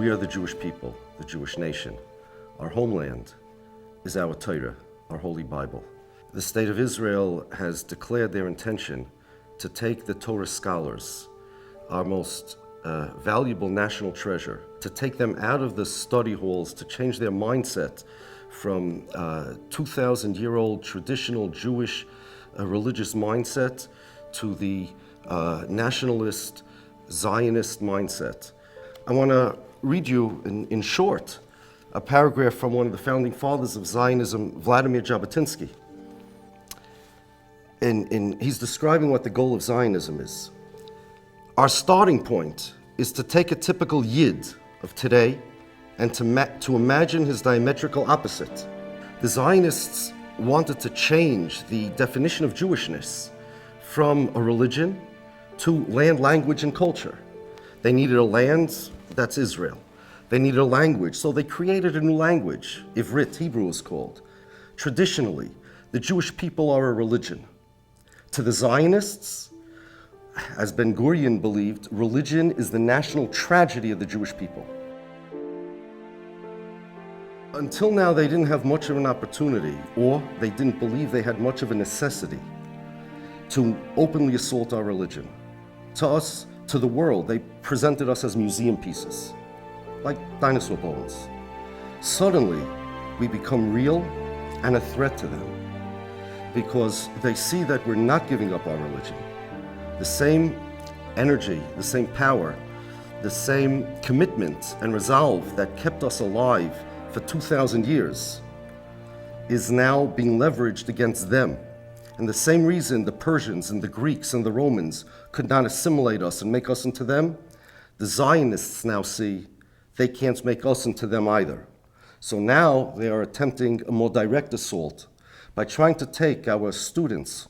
We are the Jewish people, the Jewish nation. Our homeland is our Torah, our Holy Bible. The State of Israel has declared their intention to take the Torah scholars, our most valuable national treasure, to take them out of the study halls, to change their mindset from 2,000-year-old traditional Jewish religious mindset to the nationalist Zionist mindset. I want to read you in short a paragraph from one of the founding fathers of Zionism, Vladimir Jabotinsky. He's describing what the goal of Zionism is. Our starting point is to take a typical Yid of today and to imagine his diametrical opposite. The Zionists wanted to change the definition of Jewishness from a religion to land, language, and culture. They needed a land, that's Israel. They needed a language, so they created a new language. Ivrit, Hebrew is called. Traditionally, the Jewish people are a religion. To the Zionists, as Ben Gurion believed, religion is the national tragedy of the Jewish people. Until now, they didn't have much of an opportunity, or they didn't believe they had much of a necessity to openly assault our religion. To us, to the world, they presented us as museum pieces, like dinosaur bones. Suddenly, we become real and a threat to them because they see that we're not giving up our religion. The same energy, the same power, the same commitment and resolve that kept us alive for 2,000 years is now being leveraged against them. And the same reason the Persians and the Greeks and the Romans could not assimilate us and make us into them, the Zionists now see they can't make us into them either. So now they are attempting a more direct assault by trying to take our students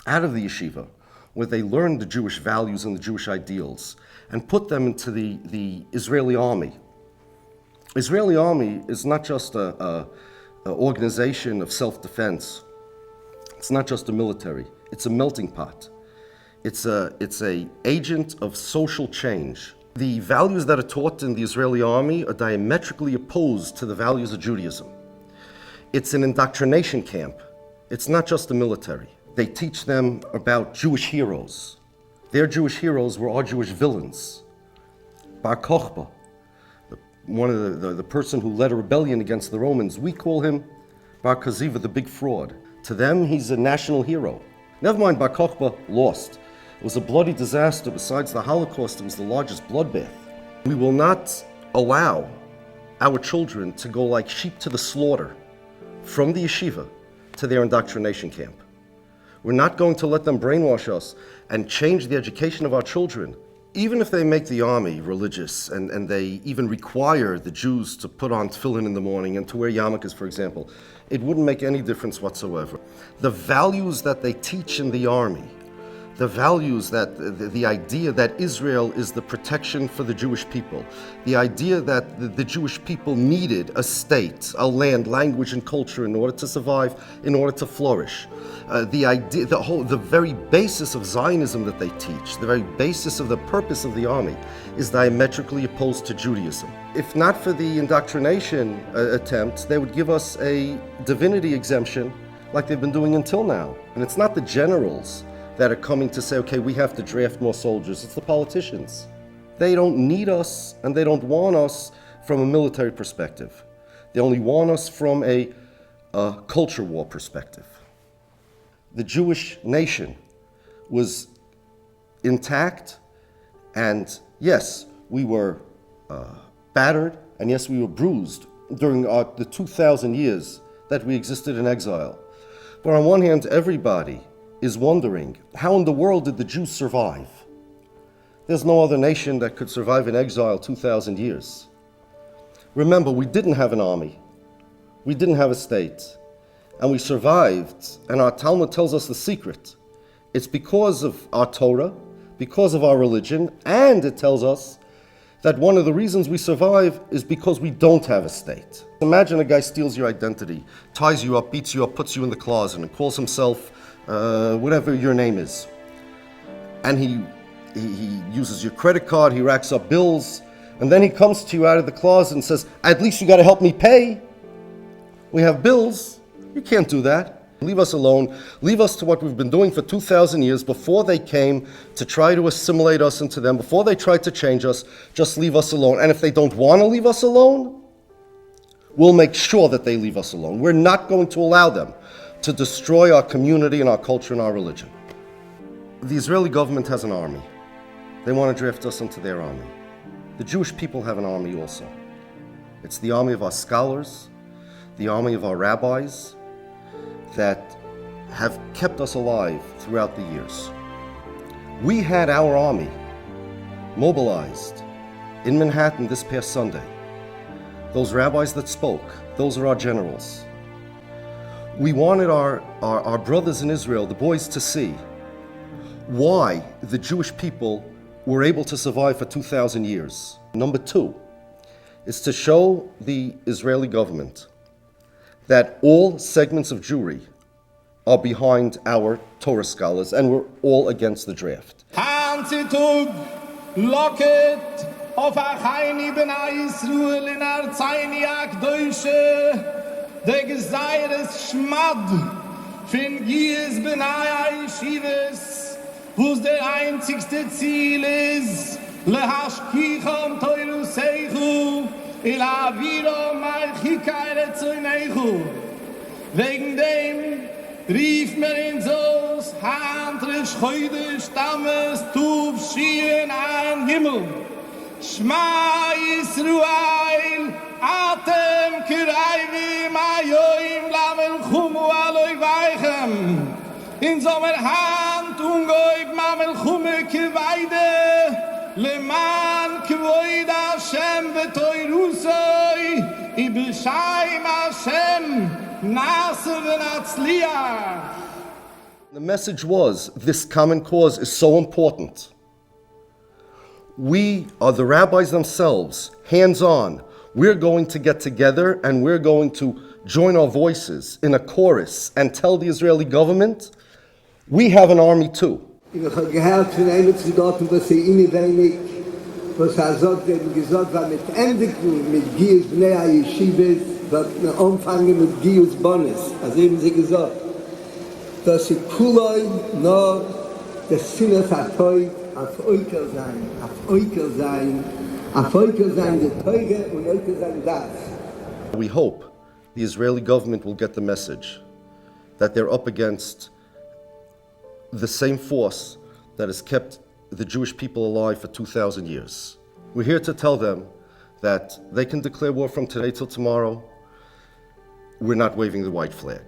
out of the yeshiva, where they learn the Jewish values and the Jewish ideals, and put them into the Israeli army. Israeli army is not just an organization of self-defense. It's not just a military. It's a melting pot. It's a agent of social change. The values that are taught in the Israeli army are diametrically opposed to the values of Judaism. It's an indoctrination camp. It's not just a military. They teach them about Jewish heroes. Their Jewish heroes were our Jewish villains. Bar Kokhba, one of the person who led a rebellion against the Romans, we call him Bar Koziva, the big fraud. To them, he's a national hero. Never mind, Bar Kokhba lost. It was a bloody disaster. Besides the Holocaust, it was the largest bloodbath. We will not allow our children to go like sheep to the slaughter from the yeshiva to their indoctrination camp. We're not going to let them brainwash us and change the education of our children. Even if they make the army religious and they even require the Jews to put on tefillin in the morning and to wear yarmulkes, for example, it wouldn't make any difference whatsoever. The values that they teach in the army, the values that, the idea that Israel is the protection for the Jewish people, the idea that the Jewish people needed a state, a land, language, and culture in order to survive, in order to flourish. The idea, the very basis of Zionism that they teach, the very basis of the purpose of the army, is diametrically opposed to Judaism. If not for the indoctrination attempts, they would give us a divinity exemption like they've been doing until now. And it's not the generals that are coming to say, okay, we have to draft more soldiers. It's the politicians. They don't need us and they don't want us from a military perspective. They only want us from a culture war perspective. The Jewish nation was intact, and yes, we were battered, and yes, we were bruised during the 2,000 years that we existed in exile. But on one hand, everybody is wondering, how in the world did the Jews survive? There's no other nation that could survive in exile 2,000 years. Remember, we didn't have an army. We didn't have a state. And we survived, and our Talmud tells us the secret. It's because of our Torah, because of our religion, and it tells us that one of the reasons we survive is because we don't have a state. Imagine a guy steals your identity, ties you up, beats you up, puts you in the closet, and calls himself whatever your name is. And he uses your credit card, he racks up bills, And then he comes to you out of the closet and says, at least you got to help me pay. We have bills. You can't do that. Leave us alone. Leave us to what we've been doing for 2,000 years before they came to try to assimilate us into them, before they tried to change us. Just leave us alone. And if they don't want to leave us alone, we'll make sure that they leave us alone. We're not going to allow them to destroy our community and our culture and our religion. The Israeli government has an army. They want to draft us into their army. The Jewish people have an army also. It's the army of our scholars, the army of our rabbis that have kept us alive throughout the years. We had our army mobilized in Manhattan this past Sunday. Those rabbis that spoke, those are our generals. We wanted our brothers in Israel, the boys, to see why the Jewish people were able to survive for 2,000 years. Number two is to show the Israeli government that all segments of Jewry are behind our Torah scholars and we're all against the draft. Locket auf a Chaini ben Yisruel in Arzaini Akdoishe, de Geseires Schmad, fin Gies ben Yishives, wo's der einzigste Ziel is, le Hashkicham Toiru Seichu, il Aviro Malchikaire Zunechu. Wegen dem rief mir in Sos, Handrisch heute Stammes, Tub schien an Himmel. Shma Yisruel, Atem Kirayvi, Mayoim Lamel Chumu Aloi Weichem. In Sommer Hand ungoib Mamel Chume Kiweide, Leman Kvoid Hashem Betoirusoi, Ibishaim Hashem, Nasser Natzliach. The message was, this common cause is so important. We are the rabbis themselves, hands-on. We're going to get together and we're going to join our voices in a chorus and tell the Israeli government, we have an army too. Ich habe gehört von einem Soldaten, was ihm wenig, was sagt, gesagt war mit Entwicklung, mit Gius Bnei Yeshivas, was anfangen mit Gius Bonis. Also haben sie gesagt, dass sie Kuloi noch das Sinne verteut, auf Oikel sein, der Teure und Oikel sein das. We hope the Israeli government will get the message that they're up against the same force that has kept the Jewish people alive for 2,000 years. We're here to tell them that they can declare war from today till tomorrow. We're not waving the white flag.